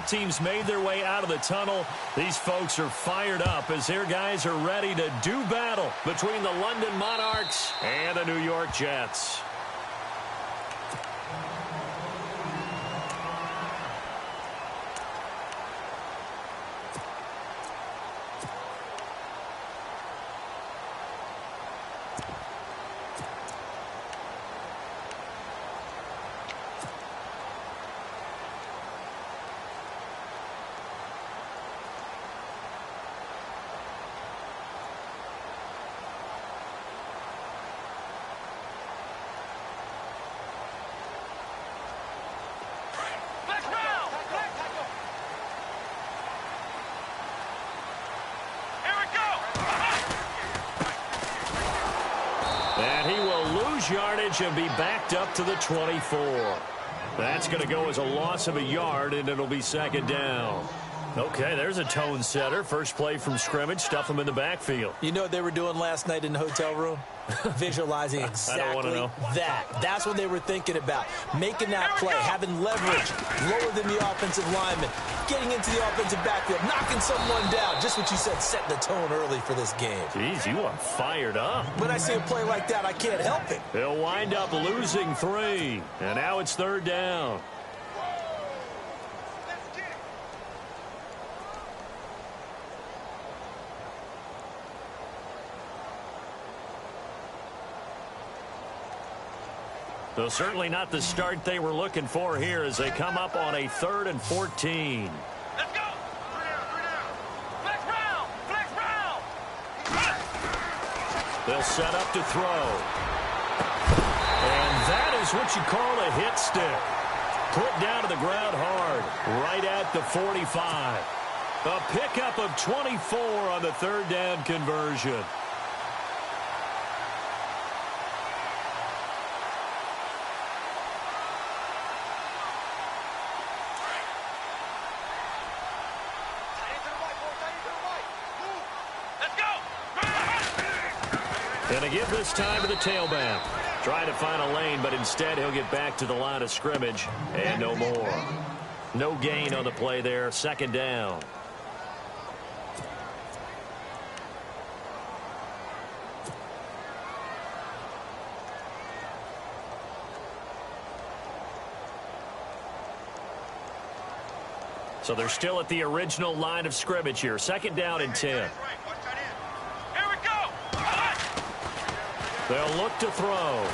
Teams made their way out of the tunnel. These folks are fired up as their guys are ready to do battle between the London Monarchs and the New York Jets. And he will lose yardage and be backed up to the 24. That's going to go as a loss of a yard, and it'll be second down. Okay, there's a tone setter. First play from scrimmage, stuff him in the backfield. You know what they were doing last night in the hotel room? Visualizing exactly that. That's what they were thinking about. Making that play, having leverage, lower than the offensive lineman, getting into the offensive backfield, knocking someone down. Just what you said, set the tone early for this game. Jeez, you are fired up. When I see a play like that, I can't help it. They'll wind up losing 3. And now it's third down. So certainly not the start they were looking for here as they come up on a 3rd and 14. Let's go. 3 down. Flex round. Flex round. They'll set up to throw. And that is what you call a hit stick. Put down to the ground hard, right at the 45. A pickup of 24 on the 3rd down conversion. Gonna give this time to the tailback. Trying to find a lane, but instead he'll get back to the line of scrimmage and no more. No gain on the play there. Second down. So they're still at the original line of scrimmage here. Second down and 10. They'll look to throw.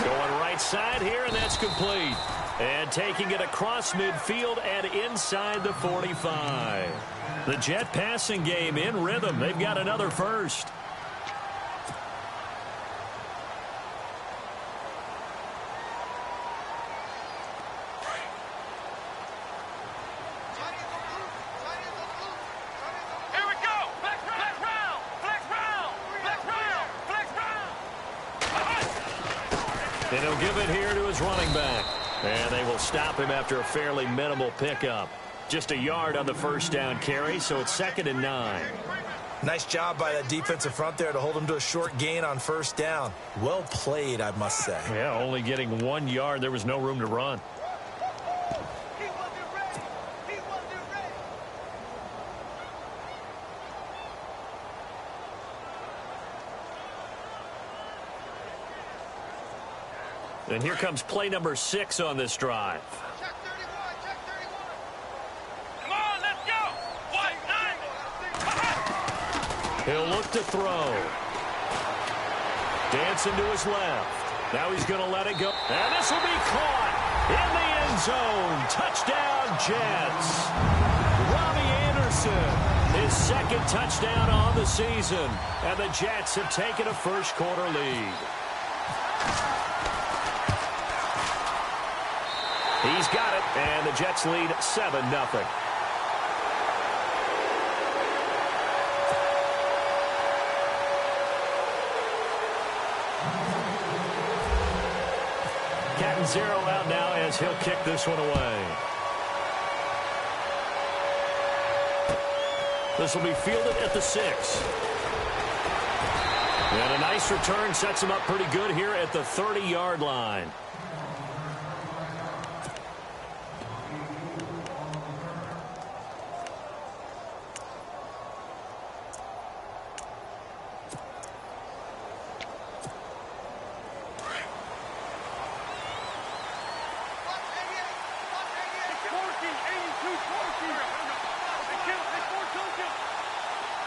Going right side here, and that's complete. And taking it across midfield and inside the 45. The Jet passing game in rhythm. They've got another first. And he'll give it here to his running back. And they will stop him after a fairly minimal pickup. Just a yard on the first down carry, so it's 2nd and 9. Nice job by that defensive front there to hold him to a short gain on first down. Well played, I must say. Yeah, only getting 1 yard. There was no room to run. And here comes play number 6 on this drive. Check 31. Check 31. Come on, let's go. 1-9. He'll look to throw. Dancing to his left. Now he's going to let it go. And this will be caught in the end zone. Touchdown, Jets. Robbie Anderson, his 2nd touchdown on the season. And the Jets have taken a first-quarter lead. He's got it, and the Jets lead 7-0. Cat and 0 out now as he'll kick this one away. This will be fielded at the 6. And a nice return sets him up pretty good here at the 30-yard line.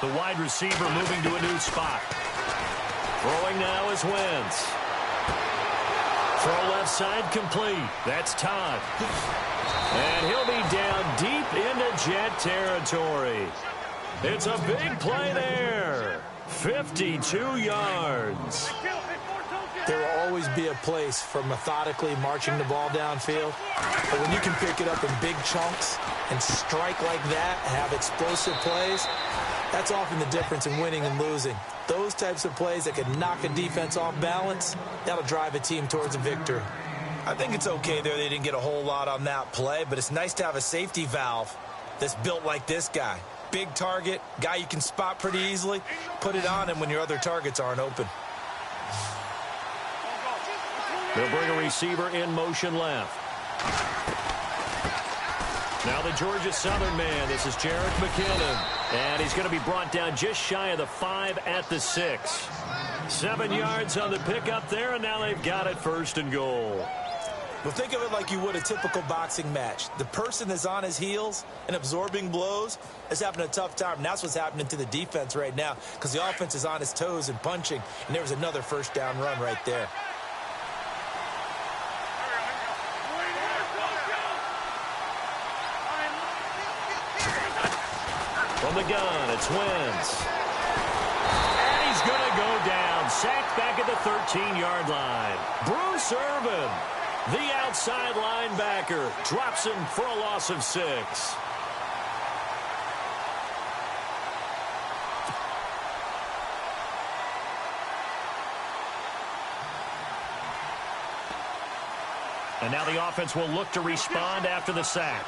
The wide receiver moving to a new spot. Throwing now is Wentz. Throw left side complete. That's Todd. And he'll be down deep into Jet territory. It's a big play there. 52 yards. There will always be a place for methodically marching the ball downfield. But when you can pick it up in big chunks and strike like that, have explosive plays, that's often the difference in winning and losing. Those types of plays that can knock a defense off balance, that'll drive a team towards a victory. I think it's okay there they didn't get a whole lot on that play, but it's nice to have a safety valve that's built like this guy. Big target, guy you can spot pretty easily. Put it on him when your other targets aren't open. They'll bring a receiver in motion left. Now the Georgia Southern man. This is Jerick McKinnon. And he's going to be brought down just shy of the 5 at the 6. 7 yards on the pickup there, and now they've got it 1st and goal. Well, think of it like you would a typical boxing match. The person that's on his heels and absorbing blows is having a tough time. And that's what's happening to the defense right now because the offense is on his toes and punching. And there was another 1st down run right there. From the gun, it's Wentz. And he's going to go down. Sacked back at the 13-yard line. Bruce Irvin, the outside linebacker, drops him for a loss of 6. And now the offense will look to respond after the sack.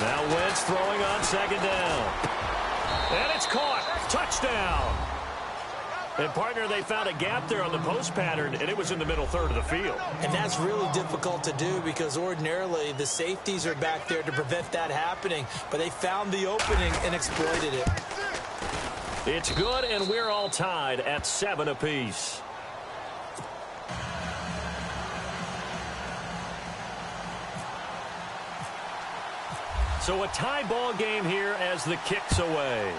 Now Wentz throwing on 2nd down. And it's caught. Touchdown. And, partner, they found a gap there on the post pattern, and it was in the middle 3rd of the field. And that's really difficult to do because ordinarily the safeties are back there to prevent that happening. But they found the opening and exploited it. It's good, and we're all tied at 7 apiece. So a tie ball game here as the kick's away.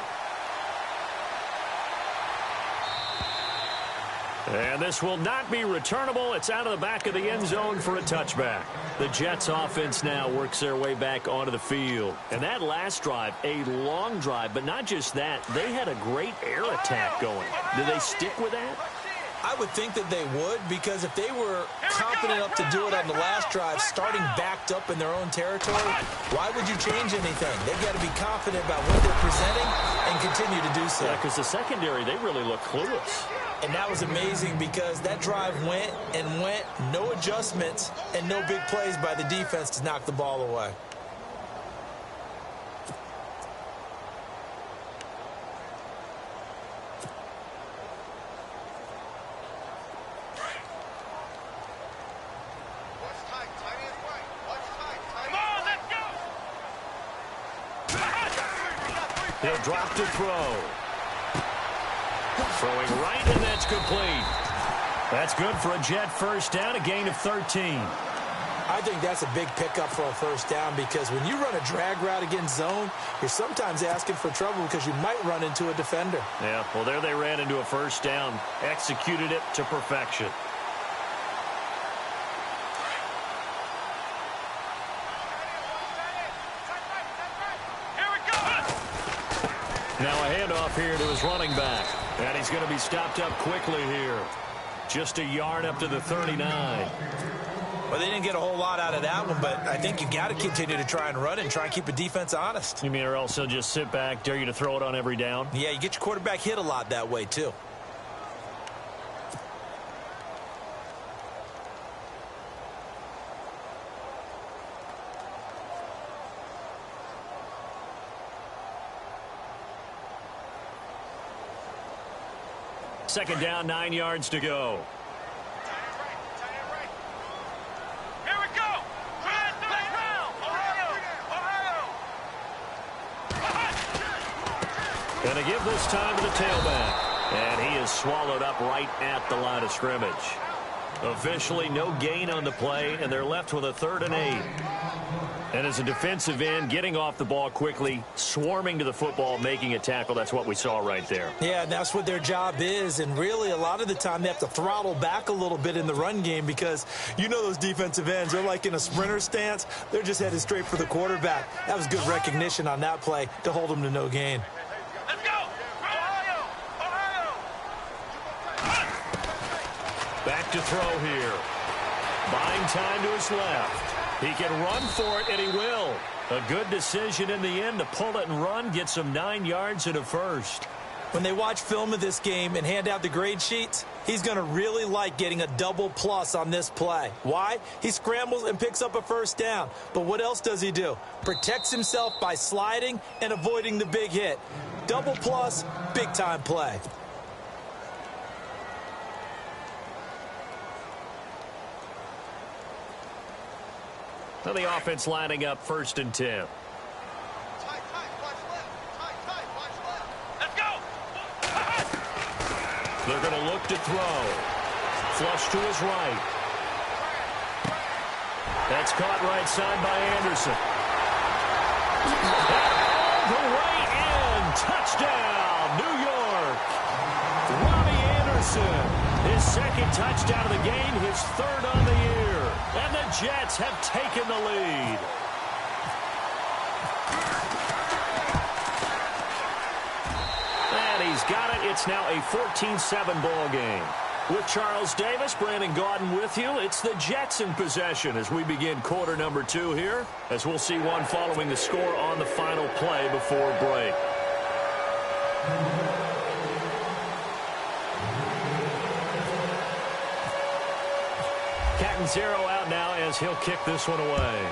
And this will not be returnable. It's out of the back of the end zone for a touchback. The Jets offense now works their way back onto the field. And that last drive, a long drive, but not just that. They had a great air attack going. Did they stick with that? I would think that they would because if they were confident enough to do it on the last drive, starting backed up in their own territory, why would you change anything? They've got to be confident about what they're presenting and continue to do so. Yeah, because the secondary, they really look clueless. And that was amazing because that drive went and went, no adjustments, and no big plays by the defense to knock the ball away. He'll drop to throw. Throwing right, and that's complete. That's good for a Jet 1st down, a gain of 13. I think that's a big pickup for a 1st down because when you run a drag route against zone, you're sometimes asking for trouble because you might run into a defender. Yeah, well, there they ran into a 1st down, executed it to perfection. Now a handoff here to his running back. And he's going to be stopped up quickly here. Just a yard up to the 39. Well, they didn't get a whole lot out of that one, but I think you got to continue to try and run and try and keep a defense honest. You mean or else they'll just sit back, dare you to throw it on every down? Yeah, you get your quarterback hit a lot that way, too. Second down, 9 yards to go. Here we go. Ohio. Going to give this time to the tailback. And he is swallowed up right at the line of scrimmage. Officially no gain on the play, and they're left with a 3rd and 8. And as a defensive end, getting off the ball quickly, swarming to the football, making a tackle, that's what we saw right there. Yeah, and that's what their job is. And really, a lot of the time, they have to throttle back a little bit in the run game because you know those defensive ends, they're like in a sprinter stance. They're just headed straight for the quarterback. That was good recognition on that play to hold them to no gain. Let's go! Ohio! Ohio! Back to throw here. Buying time to his left. He can run for it, and he will. A good decision in the end to pull it and run, get some 9 yards and a first. When they watch film of this game and hand out the grade sheets, he's going to really like getting a double plus on this play. Why? He scrambles and picks up a first down. But what else does he do? Protects himself by sliding and avoiding the big hit. Double plus, big-time play. Now the offense lining up 1st and 10. Tight, watch left. Tight, watch left. Let's go! They're going to look to throw. Flush to his right. That's caught right side by Anderson. All the way in. Touchdown, New York. Robbie Anderson, his 2nd touchdown of the game, his 3rd on the year. And the Jets have taken the lead. And he's got it. It's now a 14-7 ball game. With Charles Davis, Brandon Gaudin with you. It's the Jets in possession as we begin quarter number 2 here, as we'll see one following the score on the final play before break. Catanzaro out now as he'll kick this one away.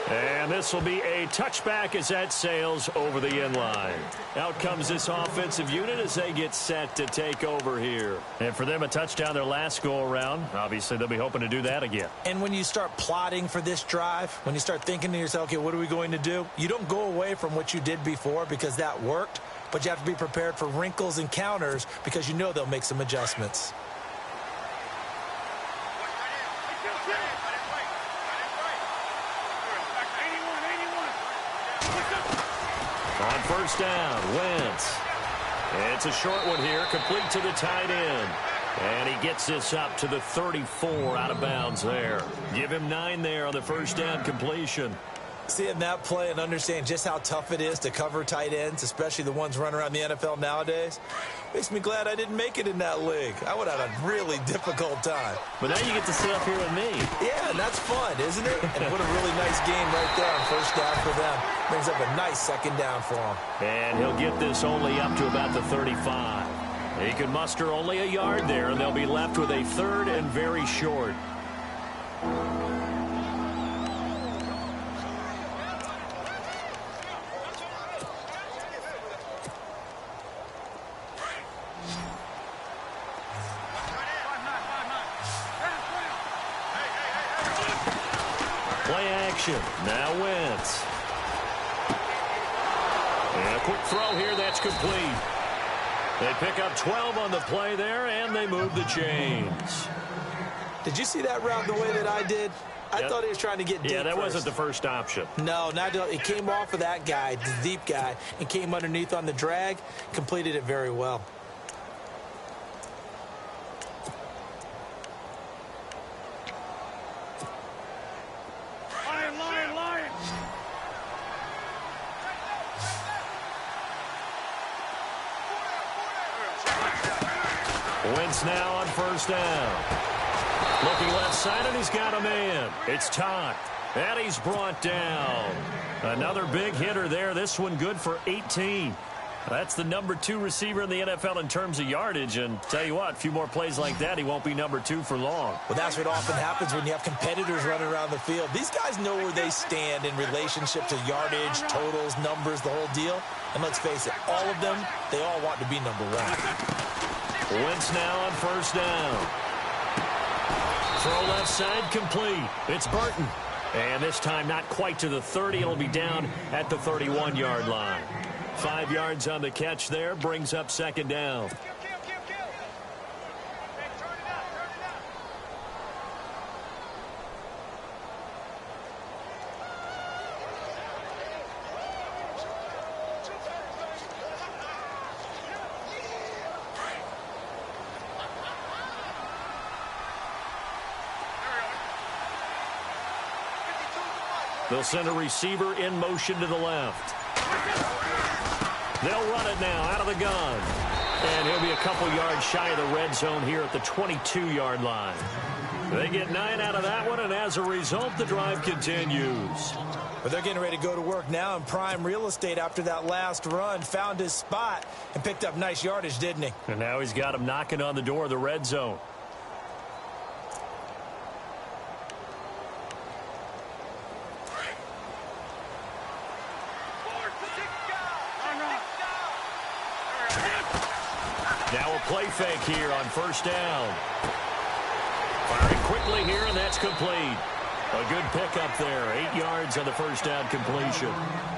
And this will be a touchback as that sails over the end line. Out comes this offensive unit as they get set to take over here. And for them, a touchdown their last go-around. Obviously, they'll be hoping to do that again. And when you start plotting for this drive, when you start thinking to yourself, okay, what are we going to do? You don't go away from what you did before because that worked, but you have to be prepared for wrinkles and counters because you know they'll make some adjustments. On 1st down, Wentz. It's a short one here, complete to the tight end. And he gets this up to the 34 out of bounds there. Give him 9 there on the 1st down completion. Seeing that play and understand just how tough it is to cover tight ends, especially the ones running around the NFL nowadays, makes me glad I didn't make it in that league. I would have had a really difficult time. But now you get to sit up here with me. Yeah, and that's fun, isn't it? And what a really nice game right there on 1st down for them. Brings up a nice 2nd down for him. And he'll get this only up to about the 35. He can muster only a yard there, and they'll be left with a 3rd and very short. Play action. Now Wentz. And a quick throw here. That's complete. They pick up 12 on the play there, and they move the chains. Did you see that route the way that I did? I thought he was trying to get deep. Yeah, that first. wasn't the first option. No, not it came off of that guy, the deep guy, and came underneath on the drag. Completed it very well. Lion! Wentz now on 1st down. Looking left side, and he's got a man. It's Todd. And he's brought down. Another big hitter there. This one good for 18. That's the number 2 receiver in the NFL in terms of yardage. And tell you what, a few more plays like that, he won't be number 2 for long. Well, that's what often happens when you have competitors running around the field. These guys know where they stand in relationship to yardage, totals, numbers, the whole deal. And let's face it, all of them, they all want to be number 1. Wentz now on 1st down. Throw left side complete. It's Burton. And this time not quite to the 30. It'll be down at the 31-yard line. 5 yards on the catch there, brings up second down. They'll send a receiver in motion to the left. They'll run it now out of the gun. And he'll be a couple yards shy of the red zone here at the 22-yard line. They get 9 out of that one, and as a result, the drive continues. But they're getting ready to go to work now in prime real estate after that last run. Found his spot and picked up nice yardage, didn't he? And now he's got him knocking on the door of the red zone. Now a play fake here on first down. Firing quickly here, and that's complete. A good pickup there. 8 yards on the first down completion.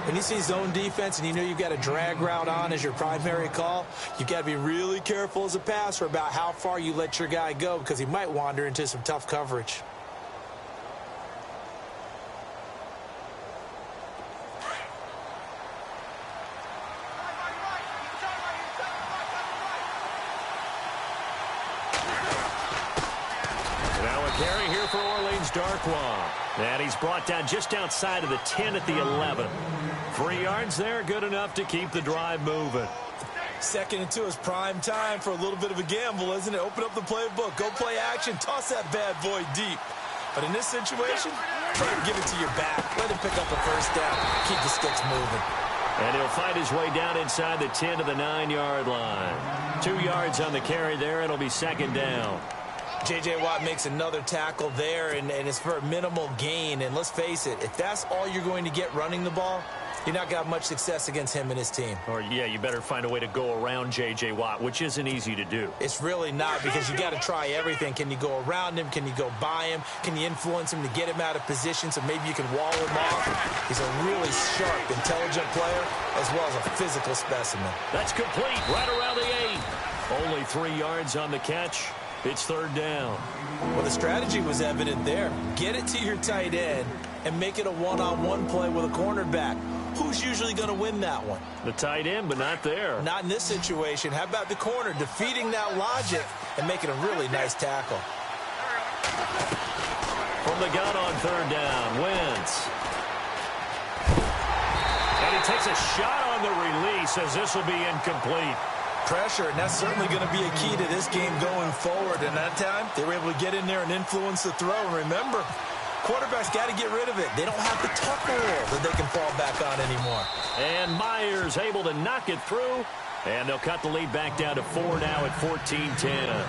When you see zone defense and you know you've got a drag route on as your primary call, you've got to be really careful as a passer about how far you let your guy go because he might wander into some tough coverage. Carry here for Orleans Darkwa. And he's brought down just outside of the 10 at the 11. 3 yards there, good enough to keep the drive moving. 2nd and 2 is prime time for a little bit of a gamble, isn't it? Open up the playbook, go play action, toss that bad boy deep. But in this situation, try to give it to your back. Let him pick up a first down. Keep the sticks moving. And he'll fight his way down inside the 10 to the 9-yard line. 2 yards on the carry there. It'll be second down. J.J. Watt makes another tackle there, and it's for a minimal gain. And let's face it, if that's all you're going to get running the ball, you're not going to have much success against him and his team. Or, yeah, you better find a way to go around J.J. Watt, which isn't easy to do. It's really not because you got to try everything. Can you go around him? Can you go by him? Can you influence him to get him out of position so maybe you can wall him off? He's a really sharp, intelligent player as well as a physical specimen. That's complete right around the 8. Only 3 yards on the catch. It's third down. Well, the strategy was evident there. Get it to your tight end and make it a one-on-one play with a cornerback. Who's usually going to win that one? The tight end, but not there. Not in this situation. How about the corner defeating that logic and making a really nice tackle? From the gun on third down, Wentz. And he takes a shot on the release as this will be incomplete. Pressure, and that's certainly going to be a key to this game going forward. And that time, they were able to get in there and influence the throw. And remember, quarterbacks got to get rid of it. They don't have the tucker roll that they can fall back on anymore. And Myers able to knock it through. And they'll cut the lead back down to 4 now at 14-10.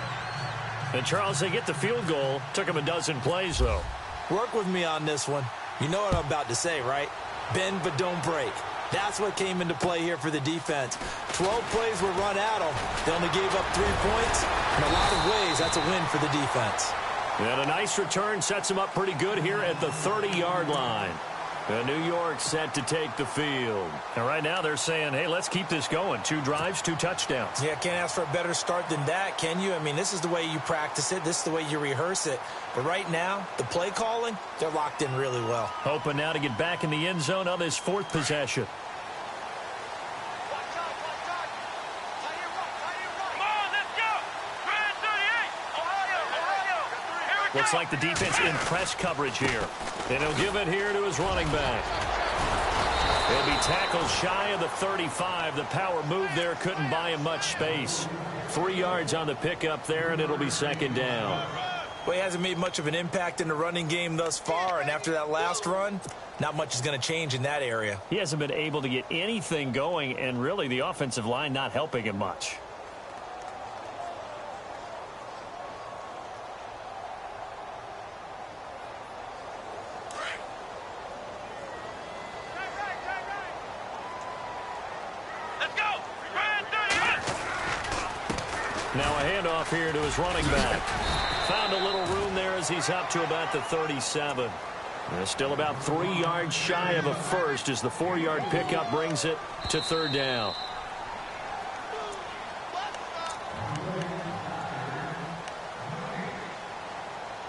And, Charles, they get the field goal. Took them a dozen plays, though. Work with me on this one. You know what I'm about to say, right? Bend but don't break. That's what came into play here for the defense. 12 plays were run at them. They only gave up 3 points. In a lot of ways, that's a win for the defense. And a nice return sets them up pretty good here at the 30-yard line. And New York set to take the field. And right now they're saying, hey, let's keep this going. 2 drives, 2 touchdowns. Yeah, can't ask for a better start than that, can you? I mean, this is the way you practice it. This is the way you rehearse it. But right now, the play calling, they're locked in really well. Hoping now to get back in the end zone on this 4th possession. Looks like the defense in press coverage here. And he'll give it here to his running back. He'll be tackled shy of the 35. The power move there couldn't buy him much space. 3 yards on the pickup there, and it'll be second down. Well, he hasn't made much of an impact in the running game thus far, and after that last run, not much is going to change in that area. He hasn't been able to get anything going, and really the offensive line not helping him much. Now a handoff here to his running back. Found a little room there as he's up to about the 37. And still about 3 yards shy of a first as the 4-yard pickup brings it to third down.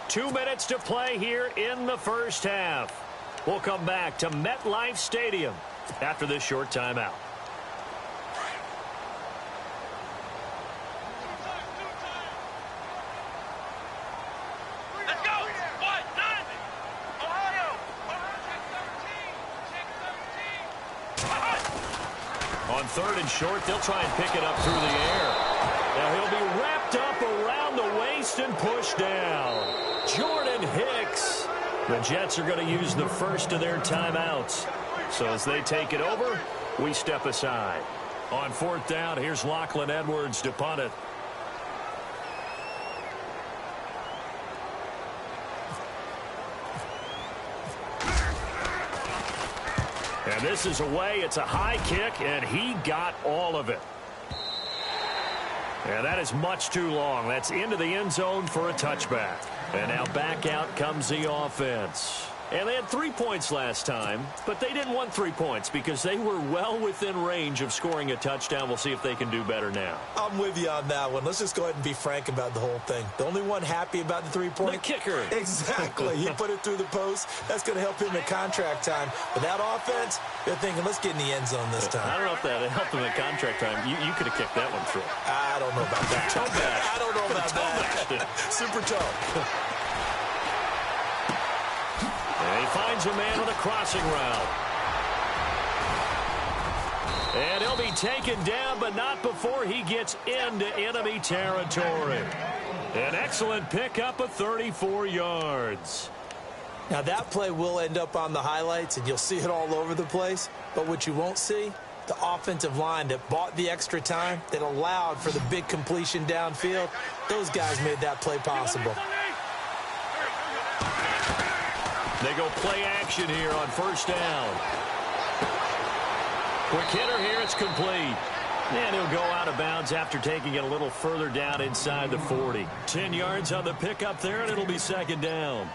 Two minutes to play here in the first half. We'll come back to MetLife Stadium after this short timeout. Let's go. What? None. Ohio. On third and short, they'll try and pick it up through the air. Now he'll be wrapped up around the waist and pushed down. Jordan Hicks. The Jets are going to use the first of their timeouts. So as they take it over, we step aside. On fourth down, here's Lachlan Edwards to punt it. And this is away. It's a high kick, and he got all of it. And that is much too long. That's into the end zone for a touchback. And now back out comes the offense. And they had 3 points last time, but they didn't want 3 points because they were well within range of scoring a touchdown. We'll see if they can do better now. I'm with you on that one. Let's just go ahead and be frank about the whole thing. The only one happy about the 3-point? The kicker. Exactly. He put it through the post. That's going to help him in contract time. But that offense, they're thinking, let's get in the end zone this time. I don't know if that helped him in contract time. You could have kicked that one through. I don't know about that. Toe bash. I don't know about that. Super toe. And he finds a man on a crossing route. And he'll be taken down, but not before he gets into enemy territory. An excellent pickup of 34 yards. Now, that play will end up on the highlights, and you'll see it all over the place. But what you won't see, the offensive line that bought the extra time, that allowed for the big completion downfield, those guys made that play possible. They go play action here on first down. Quick hitter here, it's complete. And he'll go out of bounds after taking it a little further down inside the 40. 10 yards on the pickup there, and it'll be second down.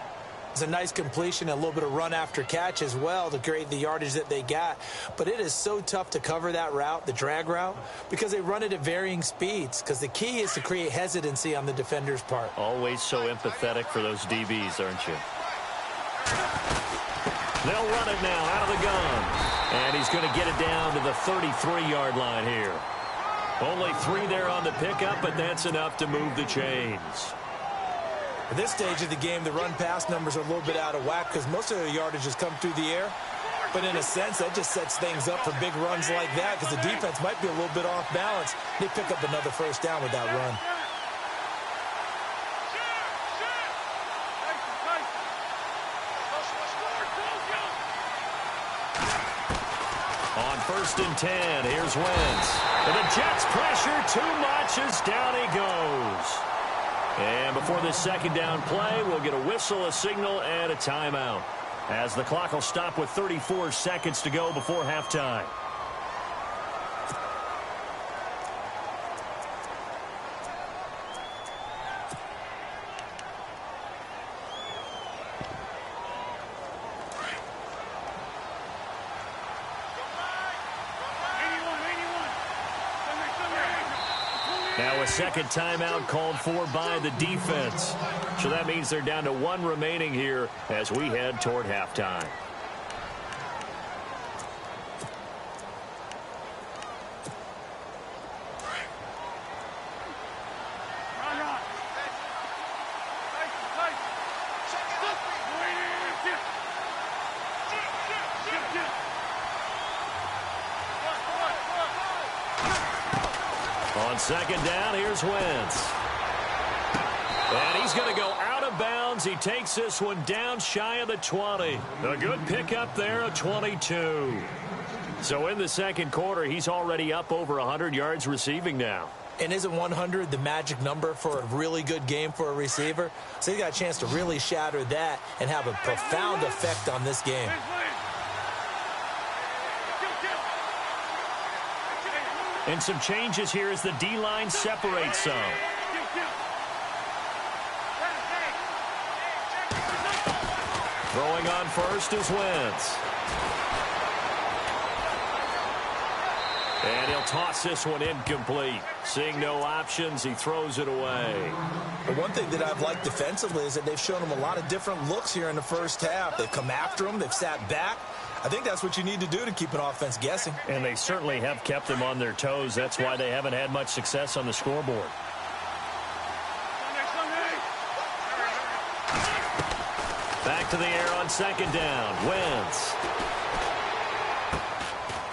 It's a nice completion, a little bit of run after catch as well to create the yardage that they got. But it is so tough to cover that route, the drag route, because they run it at varying speeds. Because the key is to create hesitancy on the defender's part. Always so empathetic for those DBs, aren't you? They'll run it now out of the gun. And he's going to get it down to the 33-yard line here. Only 3 there on the pickup, but that's enough to move the chains. At this stage of the game, the run-pass numbers are a little bit out of whack because most of their yardage has come through the air. But in a sense, that just sets things up for big runs like that because the defense might be a little bit off balance. They pick up another first down with that run. On first and 10, here's Wentz. And the Jets pressure too much as down he goes. And before this second down play, we'll get a whistle, a signal, and a timeout, as the clock will stop with 34 seconds to go before halftime. Now a second timeout called for by the defense. So that means they're down to 1 remaining here as we head toward halftime. On second down, here's Wentz. And he's going to go out of bounds. He takes this one down shy of the 20. A good pickup there, a 22. So in the second quarter, he's already up over 100 yards receiving now. And isn't 100 the magic number for a really good game for a receiver? So he got a chance to really shatter that and have a profound effect on this game. And some changes here as the D-line separates some. Throwing on first is Wentz. And he'll toss this one incomplete. Seeing no options, he throws it away. The one thing that I've liked defensively is that they've shown him a lot of different looks here in the first half. They've come after him. They've sat back. I think that's what you need to do to keep an offense guessing. And they certainly have kept them on their toes. That's why they haven't had much success on the scoreboard. Back to the air on second down. Wentz.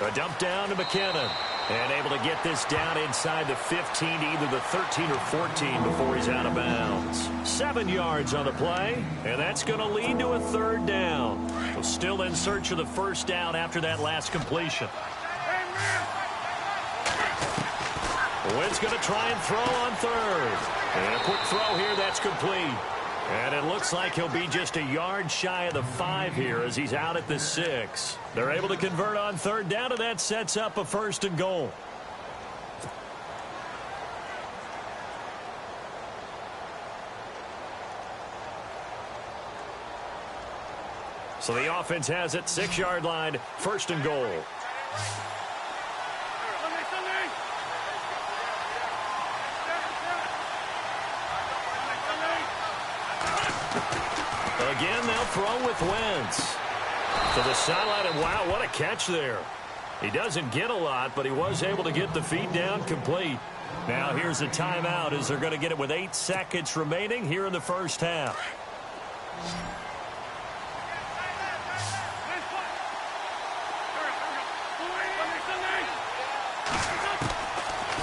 A dump down to McKinnon. And able to get this down inside the 15 to either the 13 or 14 before he's out of bounds. 7 yards on the play, and that's going to lead to a third down. So still in search of the first down after that last completion. Wynn's going to try and throw on third. And a quick throw here, that's complete. And it looks like he'll be just a yard shy of the 5 here as he's out at the 6. They're able to convert on third down, and that sets up a first and goal. So the offense has it, 6-yard line, first and goal. Again, they'll throw with Wentz. To the sideline, and wow, what a catch there. He doesn't get a lot, but he was able to get the feed down complete. Now here's a timeout as they're going to get it with 8 seconds remaining here in the first half.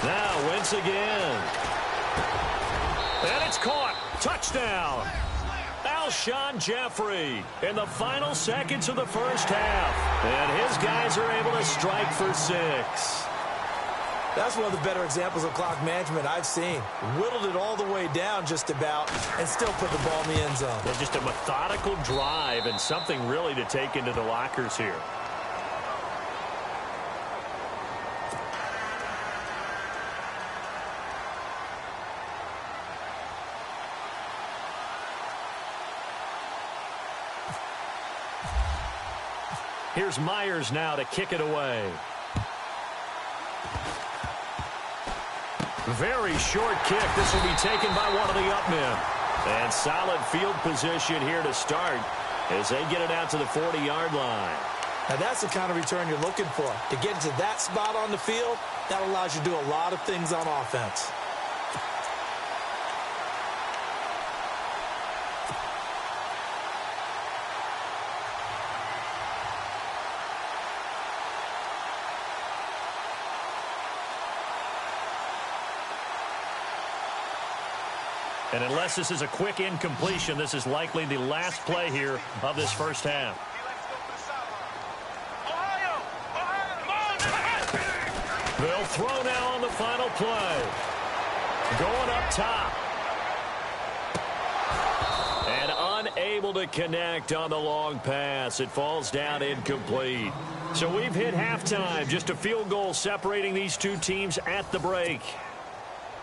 Now Wentz again. And it's caught. Touchdown. Alshon Jeffrey in the final seconds of the first half. And his guys are able to strike for 6. That's one of the better examples of clock management I've seen. Whittled it all the way down just about and still put the ball in the end zone. Well, just a methodical drive and something really to take into the lockers here. Here's Myers now to kick it away. Very short kick. This will be taken by one of the up men. And solid field position here to start as they get it out to the 40-yard line. Now that's the kind of return you're looking for. To get to that spot on the field, that allows you to do a lot of things on offense. And unless this is a quick incompletion, this is likely the last play here of this first half. They'll throw now on the final play. Going up top. And unable to connect on the long pass. It falls down incomplete. So we've hit halftime. Just a field goal separating these two teams at the break.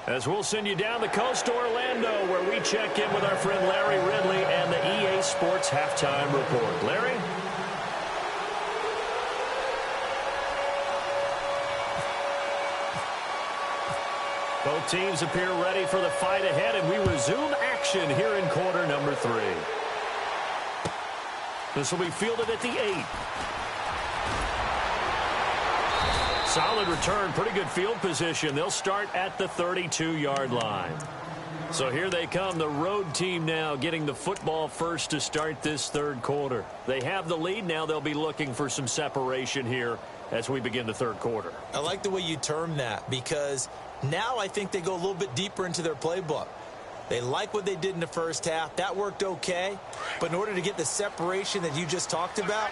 As we'll send you down the coast to Orlando, where we check in with our friend Larry Ridley and the EA Sports Halftime Report. Larry? Both teams appear ready for the fight ahead, and we resume action here in quarter number 3. This will be fielded at the 8. Solid return, pretty good field position. They'll start at the 32-yard line. So here they come, the road team now getting the football first to start this third quarter. They have the lead. Now they'll be looking for some separation here as we begin the third quarter. I like the way you term that because now I think they go a little bit deeper into their playbook. They like what they did in the first half. That worked okay. But in order to get the separation that you just talked about,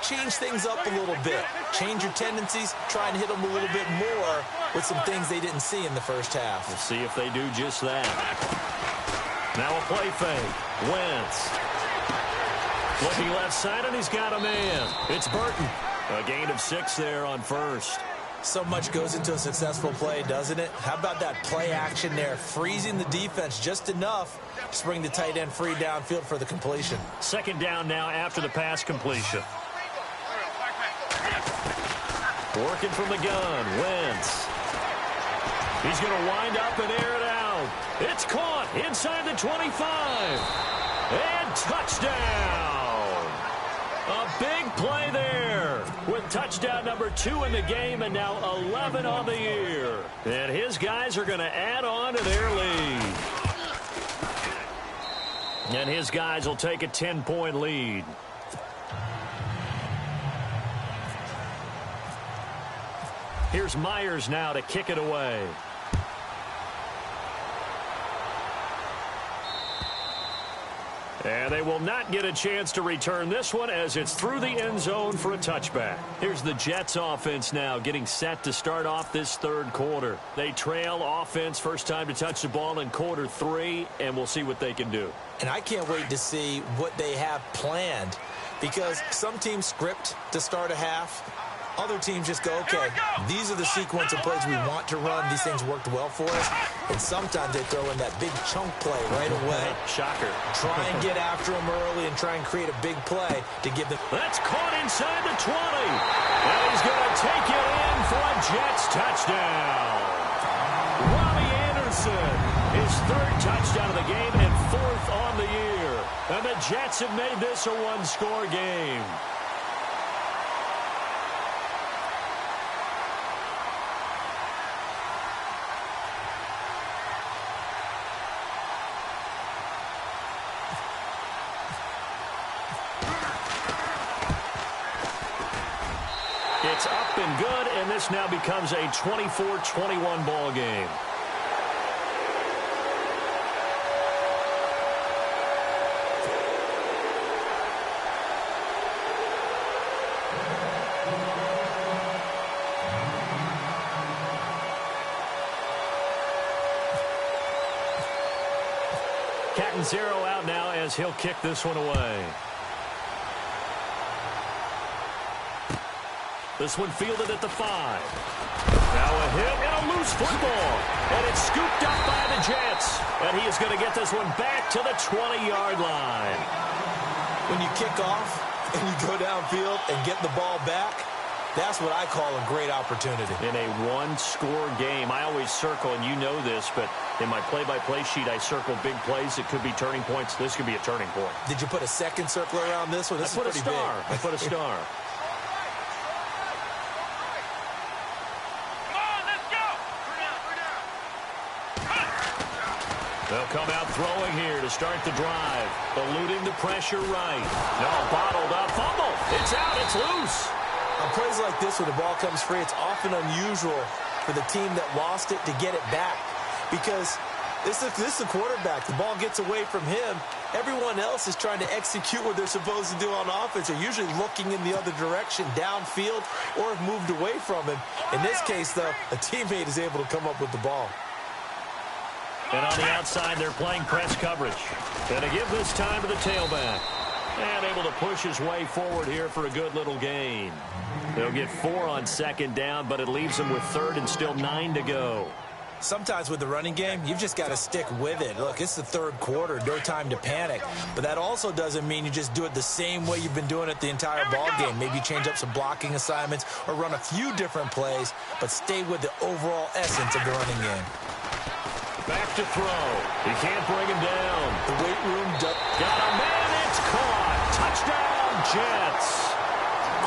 change things up a little bit. Change your tendencies. Try and hit them a little bit more with some things they didn't see in the first half. We'll see if they do just that. Now a play fake. Wentz. Looking left side, and he's got a man. It's Burton. A gain of 6 there on first. So much goes into a successful play, doesn't it? How about that play action there, freezing the defense just enough to bring the tight end free downfield for the completion. Second down now after the pass completion. Working from the gun, Wentz. He's going to wind up and air it out. It's caught inside the 25. And touchdown. A big play there with touchdown number 2 in the game and now 11 on the year. And his guys are going to add on to their lead. And his guys will take a 10-point lead. Here's Myers now to kick it away. And they will not get a chance to return this one as it's through the end zone for a touchback. Here's the Jets offense now getting set to start off this third quarter. They trail offense first time to touch the ball in quarter 3, and we'll see what they can do. And I can't wait to see what they have planned, because some teams script to start a half. Other teams just go, okay, these are the sequence of plays we want to run. These things worked well for us. And sometimes they throw in that big chunk play right away. Shocker. Try and get after them early and try and create a big play to give them. That's caught inside the 20. And he's going to take it in for a Jets touchdown. Robbie Anderson, his 3rd touchdown of the game and 4th on the year. And the Jets have made this a one-score game. It's up and good, and this now becomes a 24-21 ball game. Captain Zero out now as he'll kick this one away. This one fielded at the 5. Now a hit and a loose football. And it's scooped up by the Jets. And he is going to get this one back to the 20-yard line. When you kick off and you go downfield and get the ball back, that's what I call a great opportunity. In a one-score game, I always circle, and you know this, but in my play-by-play sheet, I circle big plays. It could be turning points. This could be a turning point. Did you put a second circle around this one? This is pretty big. I put a star. They'll come out throwing here to start the drive. Eluding the pressure right. No, bottled up. Fumble. It's out. It's loose. On plays like this where the ball comes free, it's often unusual for the team that lost it to get it back. Because this is the quarterback. The ball gets away from him. Everyone else is trying to execute what they're supposed to do on offense. They're usually looking in the other direction, downfield, or have moved away from him. In this case, though, a teammate is able to come up with the ball. And on the outside, they're playing press coverage. Going to give this time to the tailback. And able to push his way forward here for a good little gain. They'll get 4 on second down, but it leaves them with 3rd and still 9 to go. Sometimes with the running game, you've just got to stick with it. Look, it's the 3rd quarter, no time to panic. But that also doesn't mean you just do it the same way you've been doing it the entire ball game. Maybe change up some blocking assignments or run a few different plays, but stay with the overall essence of the running game. Back to throw. He can't bring him down. The weight room got a man. It's caught. Touchdown, Jets.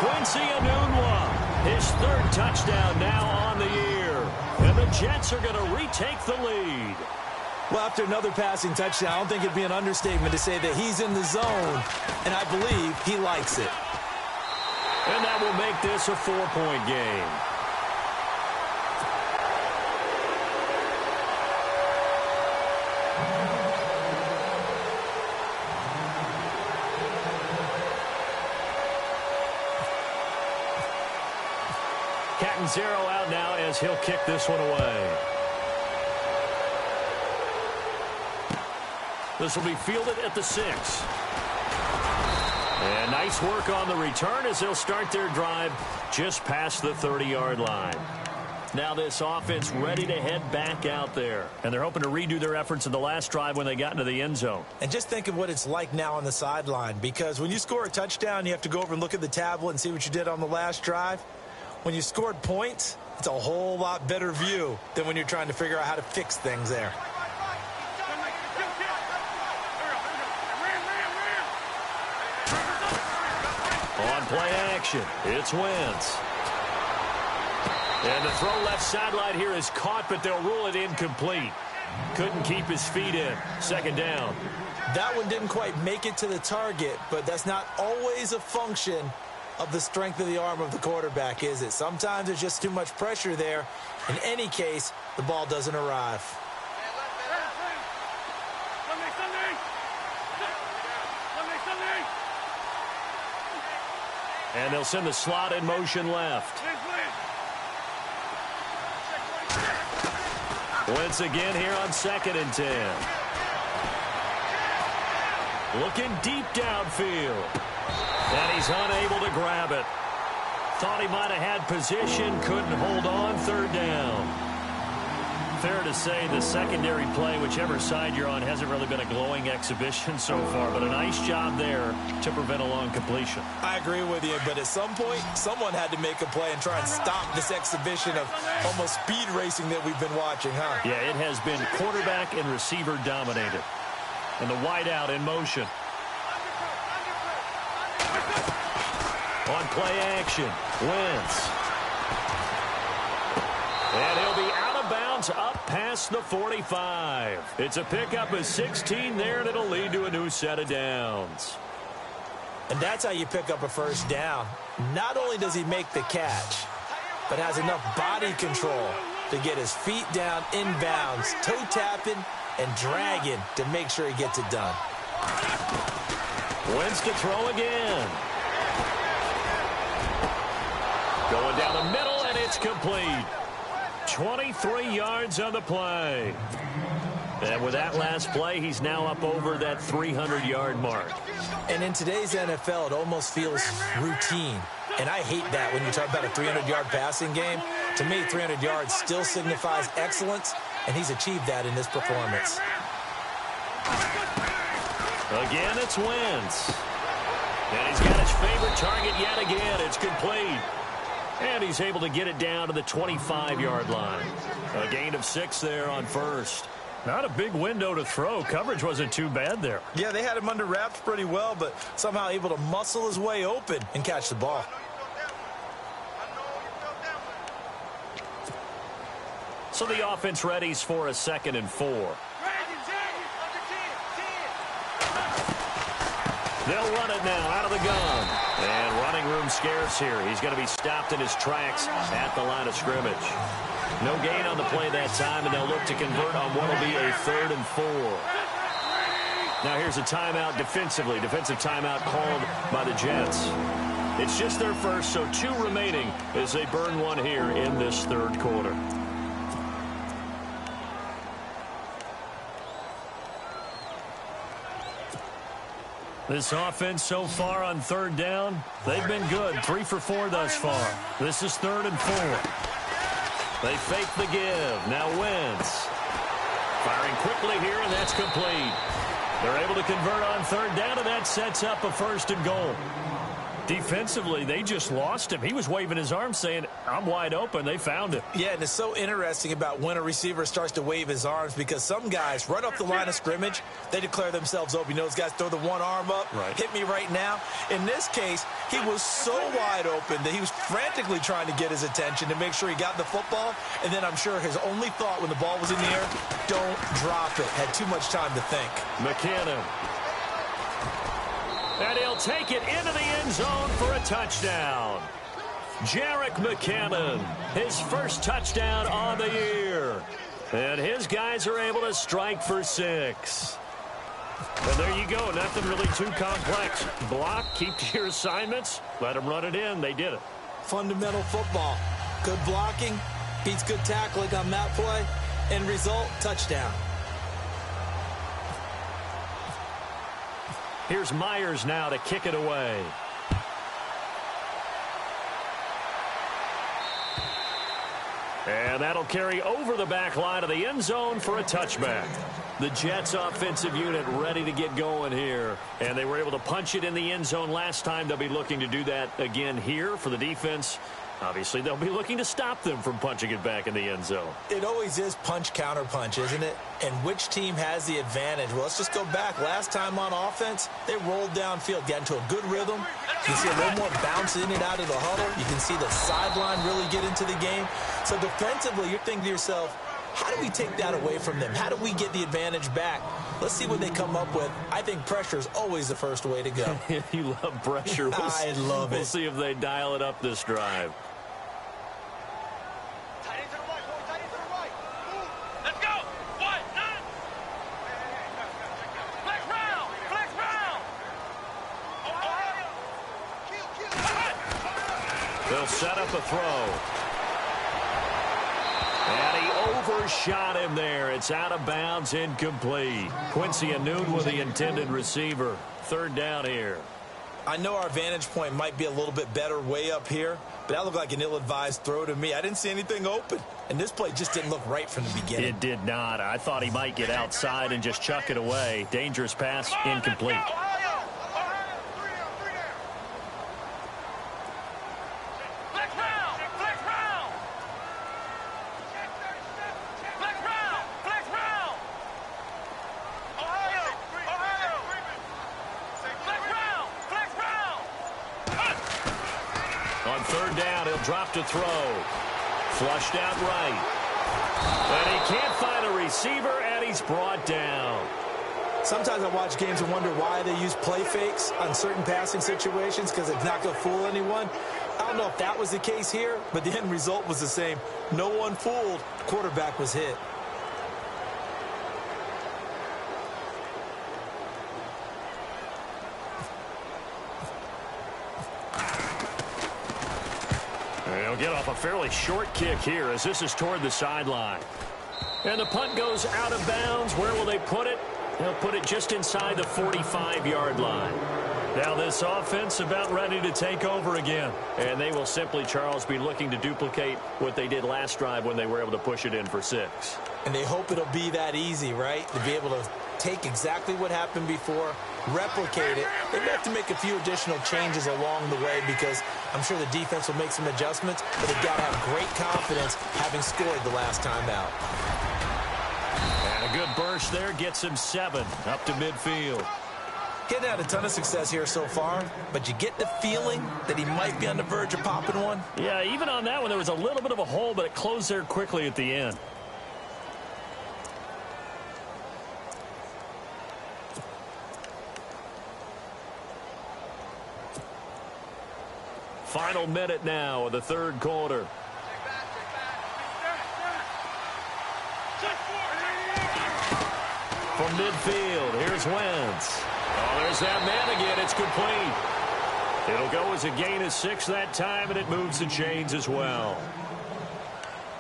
Quincy Enunwa, his 3rd touchdown now on the year. And the Jets are going to retake the lead. Well, after another passing touchdown, I don't think it'd be an understatement to say that he's in the zone, and I believe he likes it. And that will make this a 4-point game. Captain Zero out now as he'll kick this one away. This will be fielded at the 6. And nice work on the return as they'll start their drive just past the 30-yard line. Now this offense ready to head back out there. And they're hoping to redo their efforts in the last drive when they got into the end zone. And just think of what it's like now on the sideline, because when you score a touchdown, you have to go over and look at the tablet and see what you did on the last drive. When you scored points, it's a whole lot better view than when you're trying to figure out how to fix things there. On play action, it's Wentz. And the throw left sideline here is caught, but they'll rule it incomplete. Couldn't keep his feet in. Second down. That one didn't quite make it to the target, but that's not always a function of the strength of the arm of the quarterback, is it? Sometimes there's just too much pressure there. In any case, the ball doesn't arrive. And they'll send the slot in motion left. Wentz again here on 2nd and 10. Looking deep downfield. And he's unable to grab it. Thought he might have had position, couldn't hold on. 3rd down. Fair to say the secondary play, whichever side you're on, hasn't really been a glowing exhibition so far, but a nice job there to prevent a long completion. I agree with you, but at some point, someone had to make a play and try and stop this exhibition of almost speed racing that we've been watching, huh? Yeah, it has been quarterback and receiver dominated. And the wideout in motion. On play action, Wentz. And he'll be out of bounds up past the 45. It's a pickup of 16 there, and it'll lead to a new set of downs. And that's how you pick up a first down. Not only does he make the catch, but has enough body control to get his feet down inbounds, toe tapping and dragging to make sure he gets it done. Wentz to throw again. Going down the middle, and it's complete. 23 yards on the play. And with that last play, he's now up over that 300-yard mark. And in today's NFL, it almost feels routine. And I hate that when you talk about a 300-yard passing game. To me, 300 yards still signifies excellence, and he's achieved that in this performance. Again, it's Wentz. And he's got his favorite target yet again. It's complete. And he's able to get it down to the 25-yard line. A gain of 6 there on first. Not a big window to throw. Coverage wasn't too bad there. Yeah, they had him under wraps pretty well, but somehow able to muscle his way open and catch the ball. So the offense readies for a 2nd and 4. They'll run it now out of the gun. And running room scarce here. He's going to be stopped in his tracks at the line of scrimmage. No gain on the play that time, and they'll look to convert on what will be a 3rd and 4. Now here's a timeout defensively. Defensive timeout called by the Jets. It's just their first, so 2 remaining as they burn one here in this 3rd quarter. This offense so far on 3rd down, they've been good. 3 for 4 thus far. This is 3rd and 4. They fake the give. Now Wentz. Firing quickly here, and that's complete. They're able to convert on 3rd down, and that sets up a 1st and goal. Defensively, they just lost him. He was waving his arms saying, I'm wide open. They found him. Yeah, and it's so interesting about when a receiver starts to wave his arms, because some guys, right off the line of scrimmage, they declare themselves open. You know, those guys throw the one arm up, right. Hit me right now. In this case, he was so wide open that he was frantically trying to get his attention to make sure he got the football. And then I'm sure his only thought when the ball was in the air, don't drop it. Had too much time to think. McKinnon. And he'll take it into the end zone for a touchdown. Jerick McKinnon, his first touchdown on the year. And his guys are able to strike for 6. And there you go. Nothing really too complex. Block, keep to your assignments, let them run it in. They did it. Fundamental football. Good blocking, beats good tackling on that play. End result, touchdown. Here's Myers now to kick it away. And that'll carry over the back line of the end zone for a touchback. The Jets offensive unit ready to get going here. And they were able to punch it in the end zone last time. They'll be looking to do that again here for the defense. Obviously, they'll be looking to stop them from punching it back in the end zone. It always is punch, counter punch, isn't it? And which team has the advantage? Well, let's just go back. Last time on offense, they rolled downfield, got into a good rhythm. You can see a little more bounce in and out of the huddle. You can see the sideline really get into the game. So defensively, you're thinking to yourself, how do we take that away from them? How do we get the advantage back? Let's see what they come up with. I think pressure is always the first way to go. You love pressure. I love it. We'll see if they dial it up this drive. Let's go. What? None. Flex round. Flex round. They'll set up a throw. And he overshot him there. It's out of bounds, incomplete. Quincy Anoon with the intended receiver. Third down here. I know our vantage point might be a little bit better way up here, but that looked like an ill-advised throw to me. I didn't see anything open, and this play just didn't look right from the beginning. It did not. I thought he might get outside and just chuck it away. Dangerous pass, incomplete. On third down, he'll drop to throw. Flushed out right. And he can't find a receiver, and he's brought down. Sometimes I watch games and wonder why they use play fakes on certain passing situations, because it's not going to fool anyone. I don't know if that was the case here, but the end result was the same. No one fooled. The quarterback was hit. They'll get off a fairly short kick here as this is toward the sideline. And the punt goes out of bounds. Where will they put it? They'll put it just inside the 45-yard line. Now this offense about ready to take over again. And they will simply, Charles, be looking to duplicate what they did last drive when they were able to push it in for 6. And they hope it'll be that easy, right? To be able to take exactly what happened before, replicate it. They may have to make a few additional changes along the way because I'm sure the defense will make some adjustments, but they've got to have great confidence having scored the last time out. And a good burst there gets him 7 up to midfield. Getting had a ton of success here so far, but you get the feeling that he might be on the verge of popping one. Yeah, even on that one, there was a little bit of a hole, but it closed there quickly at the end. Final minute now of the third quarter. From midfield, here's Wentz. Oh, there's that man again. It's complete. It'll go as a gain of 6 that time, and it moves the chains as well.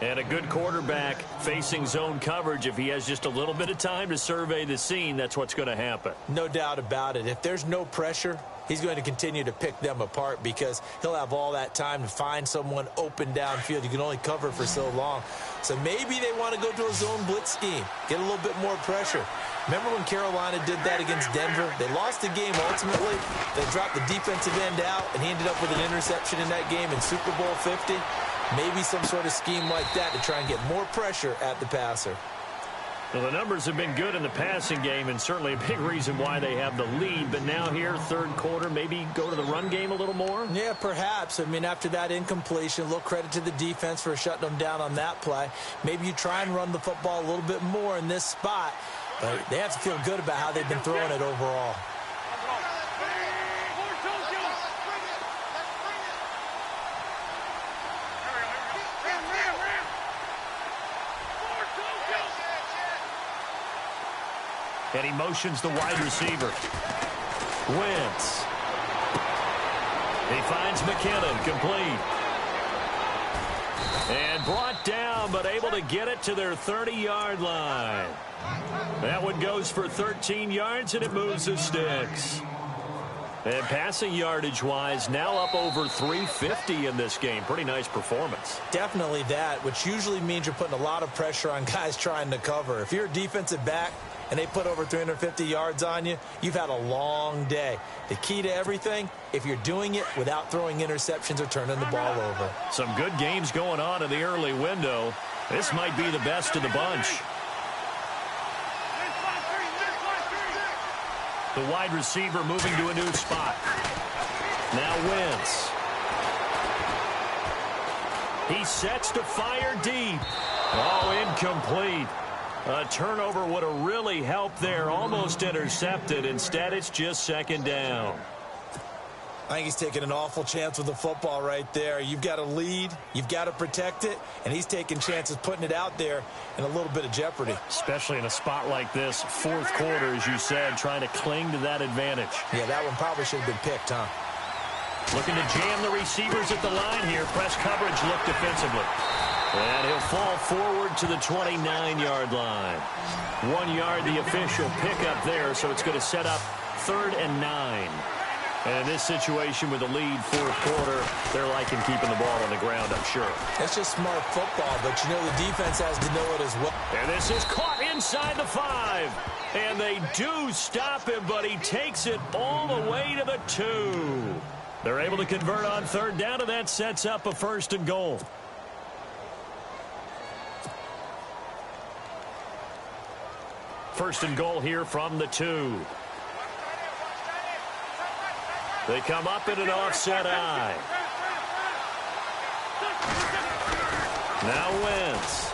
And a good quarterback facing zone coverage. If he has just a little bit of time to survey the scene, that's what's going to happen. No doubt about it. If there's no pressure, he's going to continue to pick them apart because he'll have all that time to find someone open downfield. You can only cover for so long. So maybe they want to go to a zone blitz scheme, get a little bit more pressure. Remember when Carolina did that against Denver? They lost the game ultimately. They dropped the defensive end out, and he ended up with an interception in that game in Super Bowl 50. Maybe some sort of scheme like that to try and get more pressure at the passer. Well, the numbers have been good in the passing game, and certainly a big reason why they have the lead. But now here, third quarter, maybe go to the run game a little more? Yeah, perhaps. I mean, after that incompletion, a little credit to the defense for shutting them down on that play. Maybe you try and run the football a little bit more in this spot. But they have to feel good about how they've been throwing it overall. And he motions the wide receiver. Wentz. He finds McKinnon, complete. And brought down, but able to get it to their 30-yard line. That one goes for 13 yards, and it moves the sticks. And passing yardage-wise, now up over 350 in this game. Pretty nice performance. Definitely that, which usually means you're putting a lot of pressure on guys trying to cover. If you're a defensive back and they put over 350 yards on you, you've had a long day. The key to everything, if you're doing it without throwing interceptions or turning the ball over. Some good games going on in the early window. This might be the best of the bunch. The wide receiver moving to a new spot. Now Wentz. He sets to fire deep. Oh, incomplete. A turnover would have really helped there. Almost intercepted. Instead, it's just second down. I think he's taking an awful chance with the football right there. You've got to lead, you've got to protect it, and he's taking chances putting it out there in a little bit of jeopardy. Especially in a spot like this, fourth quarter, as you said, trying to cling to that advantage. Yeah, that one probably should have been picked, huh? Looking to jam the receivers at the line here. Press coverage look defensively. And he'll fall forward to the 29-yard line. 1 yard, the official pickup there, so it's going to set up 3rd and 9. And in this situation with the lead fourth quarter, they're liking keeping the ball on the ground, I'm sure. That's just smart football, but you know the defense has to know it as well. And this is caught inside the 5. And they do stop him, but he takes it all the way to the 2. They're able to convert on 3rd down, and that sets up a 1st and goal. First and goal here from the 2. They come up in an offset eye. Now Wentz.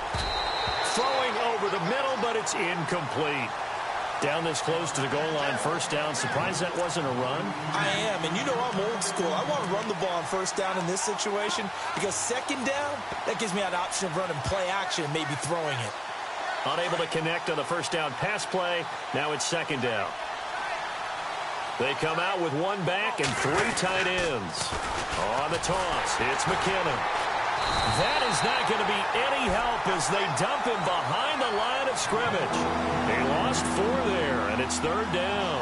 Throwing over the middle, but it's incomplete. Down this close to the goal line, 1st down. Surprised that wasn't a run? I am, and you know I'm old school. I want to run the ball on 1st down in this situation because 2nd down, that gives me an option of running play action and maybe throwing it. Unable to connect on the 1st down pass play. Now it's 2nd down. They come out with 1 back and 3 tight ends. On the toss, it's McKinnon. That is not going to be any help as they dump him behind the line of scrimmage. They lost 4 there, and it's 3rd down.